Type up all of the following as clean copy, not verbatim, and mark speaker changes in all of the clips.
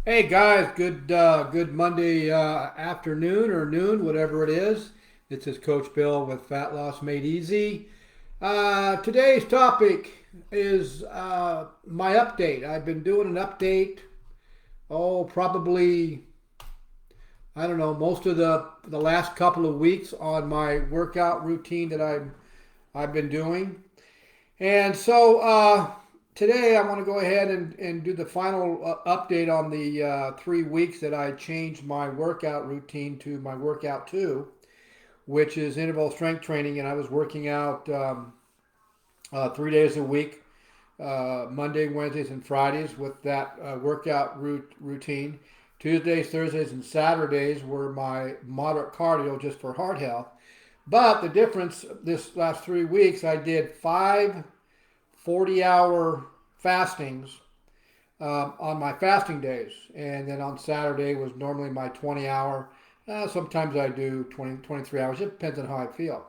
Speaker 1: Hey guys, good Monday afternoon or noon, whatever it is. This is Coach Bill with Fat Loss Made Easy. Today's topic is my update. I've been doing an update. Probably I don't know most of the last couple of weeks on my workout routine that I've been doing. And so today I want to go ahead and do the final update on the 3 weeks that I changed my workout routine to my workout two, which is interval strength training. And I was working out 3 days a week, Monday, Wednesdays, and Fridays with that workout routine. Tuesdays, Thursdays, and Saturdays were my moderate cardio just for heart health. But the difference this last 3 weeks, I did five 40-hour fastings on my fasting days. And then on Saturday was normally my 20-hour. Sometimes I do 23 hours. It depends on how I feel.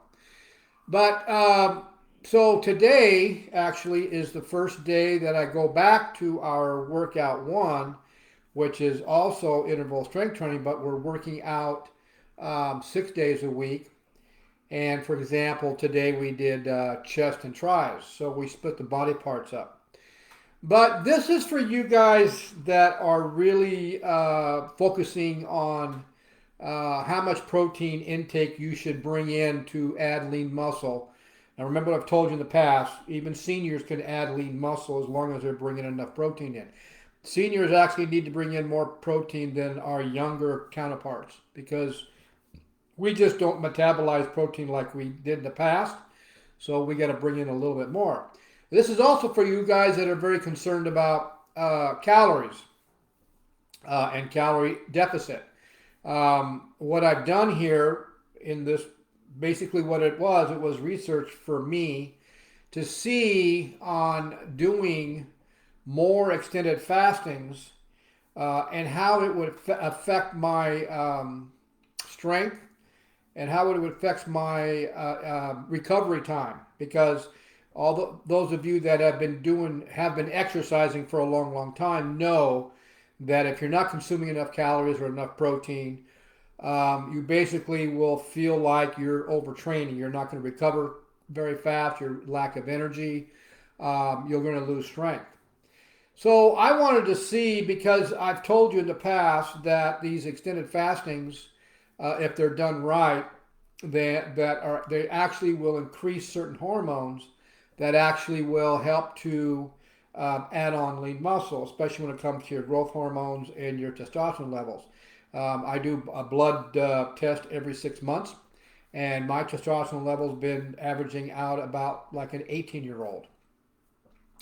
Speaker 1: But so today actually is the first day that I go back to our workout one, which is also interval strength training, but we're working out 6 days a week. And for example, today we did chest and tries. So we split the body parts up. But this is for you guys that are really focusing on how much protein intake you should bring in to add lean muscle. Now, remember what I've told you in the past, even seniors can add lean muscle as long as they're bringing enough protein in. Seniors actually need to bring in more protein than our younger counterparts because we just don't metabolize protein like we did in the past. So we got to bring in a little bit more. This is also for you guys that are very concerned about calories and calorie deficit. What I've done here in this, basically what it was research for me to see on doing more extended fastings and how it would affect my strength and how it would affect my recovery time. Because those of you that have been exercising for a long time know that if you're not consuming enough calories or enough protein, you basically will feel like you're overtraining. You're not going to recover very fast. Your lack of energy, you're going to lose strength. So I wanted to see, because I've told you in the past that these extended fastings, if they're done right, they actually will increase certain hormones that actually will help to add on lean muscle, especially when it comes to your growth hormones and your testosterone levels. I do a blood test every 6 months, and my testosterone level's been averaging out about like an 18-year-old.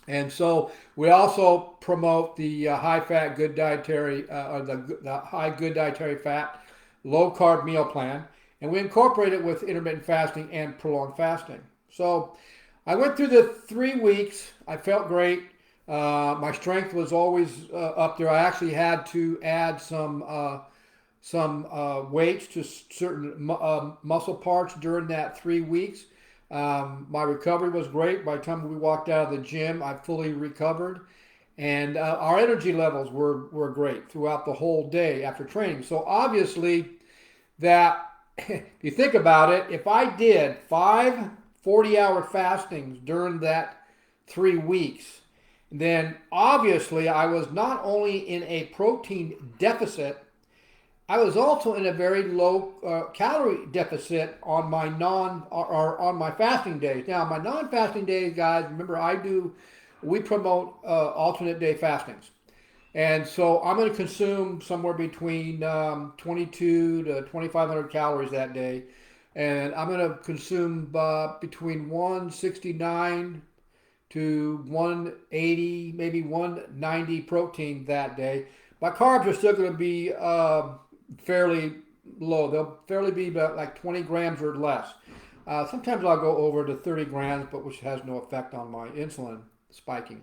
Speaker 1: And so we also promote the high fat, good dietary, or the high good dietary fat, low carb meal plan, and we incorporate it with intermittent fasting and prolonged fasting. So I went through the 3 weeks. I felt great. My strength was always up there. I actually had to add some weights to certain muscle parts during that 3 weeks. My recovery was great. By the time we walked out of the gym, I fully recovered. And our energy levels were great throughout the whole day after training. So obviously, that if you think about it, if I did five 40-hour fastings during that 3 weeks, then obviously I was not only in a protein deficit, I was also in a very low calorie deficit on my on my fasting days. Now, my non-fasting days, guys, remember we promote alternate day fastings. And so I'm going to consume somewhere between 22 to 2,500 calories that day. And I'm going to consume between 169 to 180, maybe 190 protein that day. My carbs are still going to be fairly low. They'll fairly be about like 20 grams or less. Sometimes I'll go over to 30 grams, but which has no effect on my insulin spiking.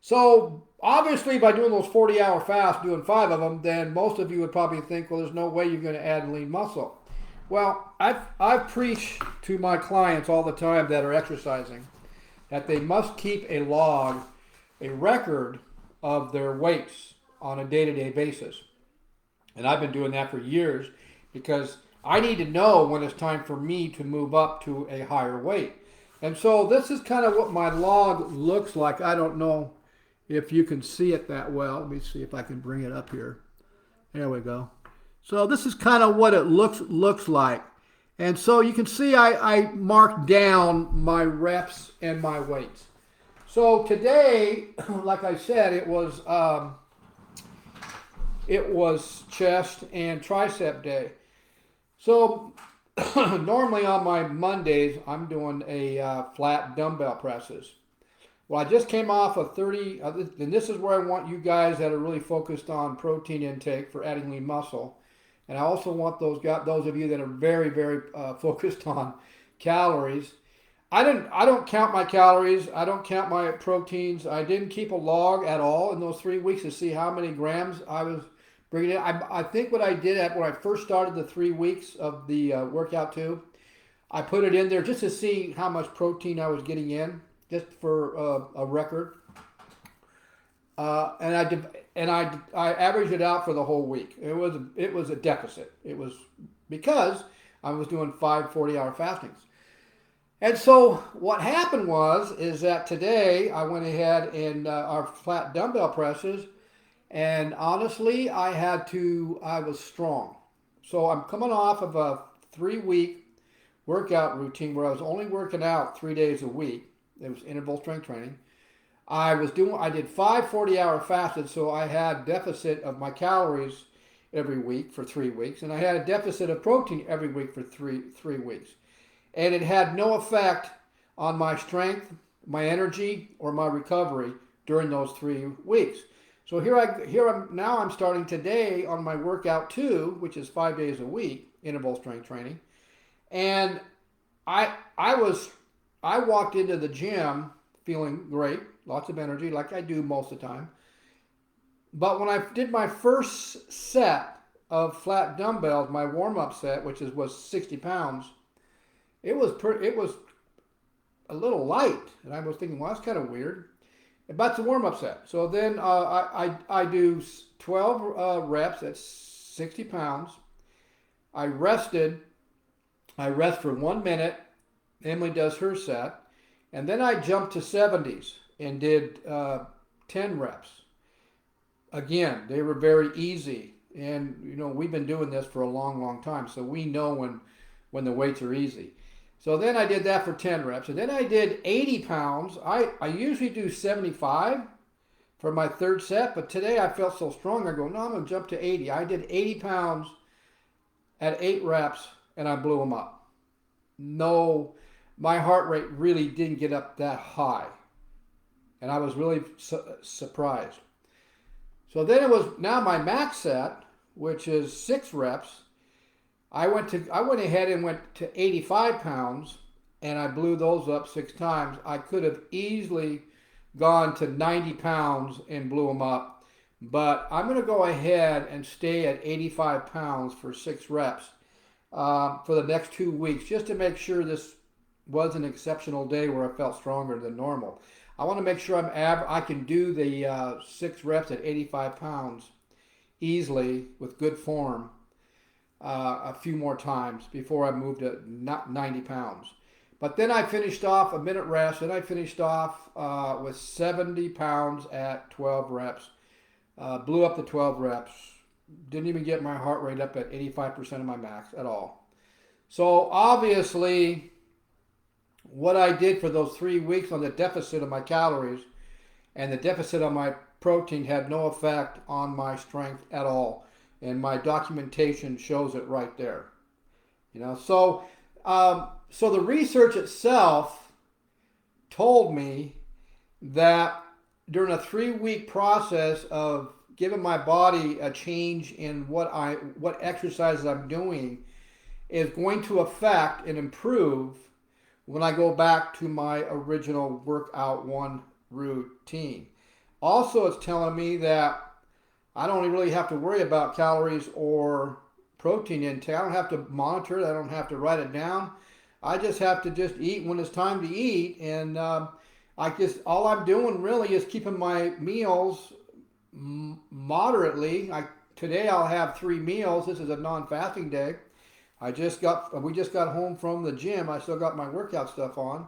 Speaker 1: So obviously, by doing those 40-hour fasts, doing five of them, then most of you would probably think, well, there's no way you're going to add lean muscle. Well, I've preached to my clients all the time that are exercising that they must keep a log, a record of their weights on a day-to-day basis. And I've been doing that for years because I need to know when it's time for me to move up to a higher weight. And so this is kind of what my log looks like. I don't know if you can see it that well. Let me see if I can bring it up here. There we go. So this is kind of what it looks like. And so you can see I marked down my reps and my weights. So today, like I said, it was chest and tricep day. So normally on my Mondays, I'm doing a flat dumbbell presses. Well, I just came off of 30, and this is where I want you guys that are really focused on protein intake for adding lean muscle. And I also want those of you that are very, very focused on calories. I don't count my calories. I don't count my proteins. I didn't keep a log at all in those 3 weeks to see how many grams I was bringing in. I think what I did when I first started the 3 weeks of the workout too, I put it in there just to see how much protein I was getting in, just for a record. And I averaged it out for the whole week. It was a deficit. It was because I was doing 5 40-hour fastings. And so what happened is that today I went ahead and our flat dumbbell presses, and honestly I was strong. So I'm coming off of a 3-week workout routine where I was only working out 3 days a week. It was interval strength training. I did 5 40-hour fasts, so I had deficit of my calories every week for 3 weeks, and I had a deficit of protein every week for three weeks. And it had no effect on my strength, my energy, or my recovery during those 3 weeks. So I'm starting today on my workout 2, which is 5 days a week, interval strength training. And I walked into the gym feeling great, lots of energy, like I do most of the time. But when I did my first set of flat dumbbells, my warm-up set, which was 60 pounds, it was a little light, and I was thinking, well, that's kind of weird. But that's a warm-up set. So then I do 12 reps at 60 pounds. I rest for 1 minute. Emily does her set. And then I jumped to 70s and did 10 reps. Again, they were very easy. And, we've been doing this for a long, long time. So we know when the weights are easy. So then I did that for 10 reps. And then I did 80 pounds. I usually do 75 for my third set. But today I felt so strong. I go, no, I'm going to jump to 80. I did 80 pounds at 8 reps, and I blew them up. No, my heart rate really didn't get up that high. And I was really surprised. So then it was now my max set, which is 6 reps. I went ahead and went to 85 pounds, and I blew those up 6 times. I could have easily gone to 90 pounds and blew them up. But I'm going to go ahead and stay at 85 pounds for 6 reps for the next 2 weeks, just to make sure this was an exceptional day where I felt stronger than normal. I want to make sure I can do the 6 reps at 85 pounds easily with good form a few more times before I move to 90 pounds. But then I finished off a minute rest, and I finished off with 70 pounds at 12 reps. Blew up the 12 reps. Didn't even get my heart rate up at 85% of my max at all. So obviously, what I did for those 3 weeks on the deficit of my calories and the deficit of my protein had no effect on my strength at all. And my documentation shows it right there. So the research itself told me that during a 3-week process of giving my body a change in what exercises I'm doing is going to affect and improve when I go back to my original workout 1 routine. Also, it's telling me that I don't really have to worry about calories or protein intake. I don't have to monitor it. I don't have to write it down. I just have to just eat when it's time to eat. And all I'm doing really is keeping my meals moderately. Today I'll have 3 meals. This is a non-fasting day. We just got home from the gym. I still got my workout stuff on,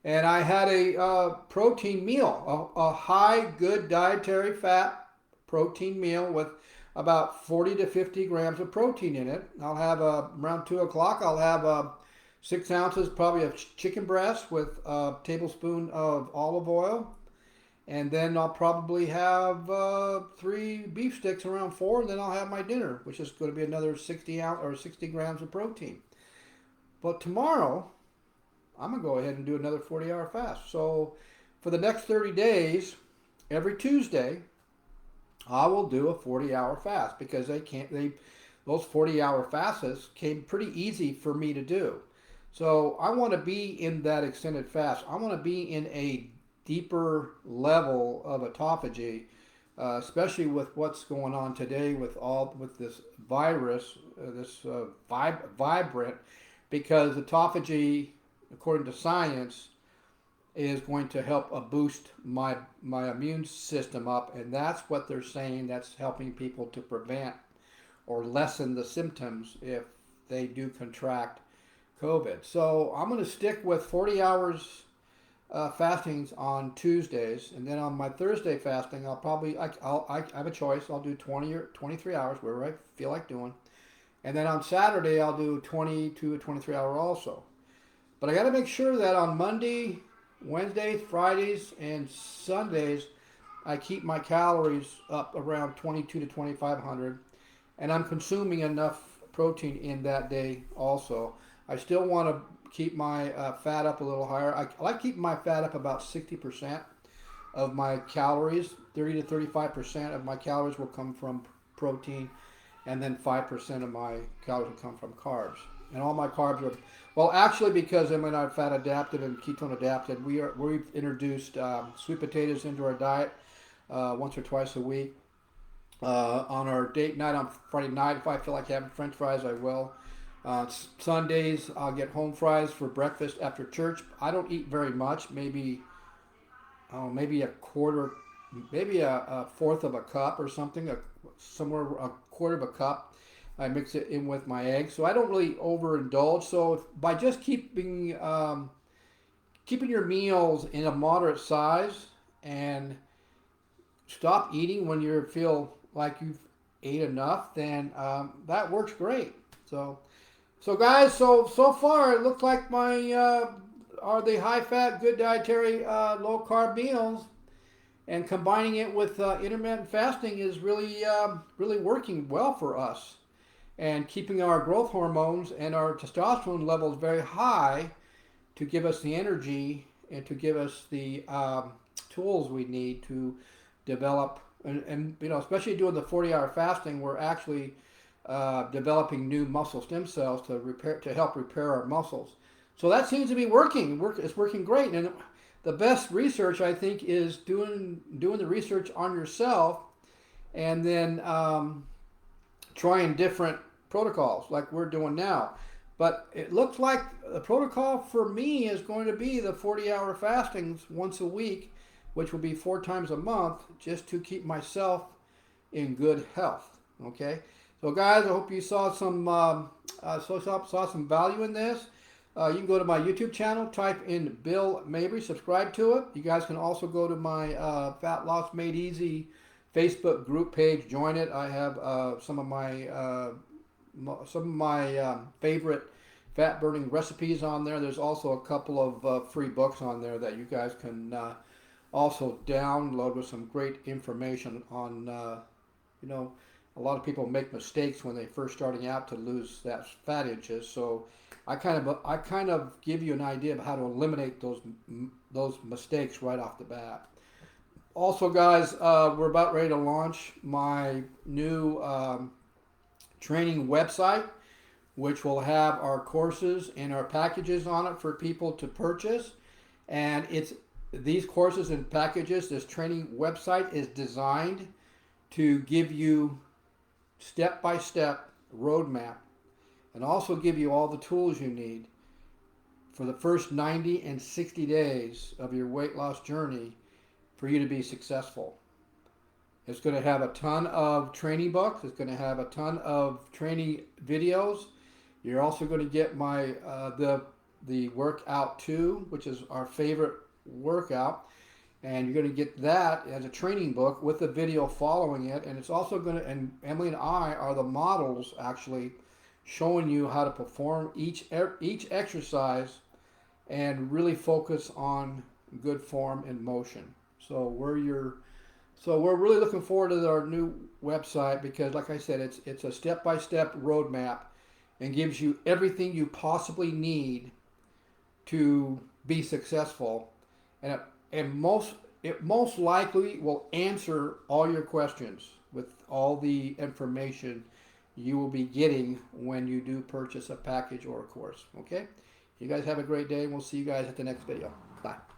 Speaker 1: and I had a protein meal, a high good dietary fat protein meal with about 40 to 50 grams of protein in it. I'll have around 2 o'clock. I'll have 6 ounces probably of chicken breast with a tablespoon of olive oil. And then I'll probably have 3 beef sticks around 4, and then I'll have my dinner, which is going to be another 60 grams of protein. But tomorrow, I'm gonna go ahead and do another 40-hour fast. So for the next 30 days, every Tuesday, I will do a 40-hour fast because those 40-hour fasts came pretty easy for me to do. So I want to be in that extended fast. I want to be in a deeper level of autophagy, especially with what's going on today with this virus, vibrant, because autophagy, according to science, is going to help boost my immune system up, and that's what they're saying. That's helping people to prevent or lessen the symptoms if they do contract COVID. So I'm going to stick with 40 hours fastings on Tuesdays, and then on my Thursday fasting, I have a choice. I'll do 20 or 23 hours, wherever I feel like doing, and then on Saturday I'll do 22 or 23 hour also. But I got to make sure that on Monday, Wednesdays, Fridays, and Sundays, I keep my calories up around 22 to 2,500, and I'm consuming enough protein in that day also. I still want to keep my fat up a little higher. I like keeping my fat up about 60% of my calories. 30 to 35% of my calories will come from protein, and then 5% of my calories will come from carbs. And all my carbs are, well, actually, because I'm not fat adapted and ketone adapted, we've introduced sweet potatoes into our diet once or twice a week. On our date night on Friday night, if I feel like having French fries, I will. Sundays, I'll get home fries for breakfast after church. I don't eat very much, maybe a quarter, maybe a fourth of a cup or something, somewhere a quarter of a cup. I mix it in with my eggs, so I don't really overindulge. So by just keeping your meals in a moderate size and stop eating when you feel like you've ate enough, then that works great. So guys, so far it looks like my are the high fat, good dietary, low carb meals, and combining it with intermittent fasting is really working well for us, and keeping our growth hormones and our testosterone levels very high to give us the energy and to give us the tools we need to develop. And especially doing the 40-hour fasting, we're actually developing new muscle stem cells to help repair our muscles. So that seems to be working. It's working great. And the best research, I think, is doing the research on yourself, and then trying different protocols like we're doing now. But it looks like the protocol for me is going to be the 40-hour fastings once a week, which will be 4 times a month, just to keep myself in good health. Okay. So guys, I hope you saw some value in this. You can go to my YouTube channel, type in Bill Mabry, subscribe to it. You guys can also go to my Fat Loss Made Easy Facebook group page, join it. I have some of my favorite fat burning recipes on there. There's also a couple of free books on there that you guys can also download with some great information on a lot of people make mistakes when they first starting out to lose that fat inches. So I kind of give you an idea of how to eliminate those mistakes right off the bat. Also, guys, we're about ready to launch my new training website, which will have our courses and our packages on it for people to purchase. And these courses and packages, this training website is designed to give you step-by-step roadmap, and also give you all the tools you need for the first 90 and 60 days of your weight loss journey for you to be successful. It's going to have a ton of training books. It's going to have a ton of training videos. You're also going to get my the workout 2, which is our favorite workout, and you're going to get that as a training book with a video following it. And it's also going to, and Emily and I are the models actually, showing you how to perform each exercise and really focus on good form and motion. So we're really looking forward to our new website because, like I said, it's a step-by-step roadmap and gives you everything you possibly need to be successful, and it most likely will answer all your questions with all the information you will be getting when you do purchase a package or a course. Okay, you guys have a great day, and we'll see you guys at the next video. Bye.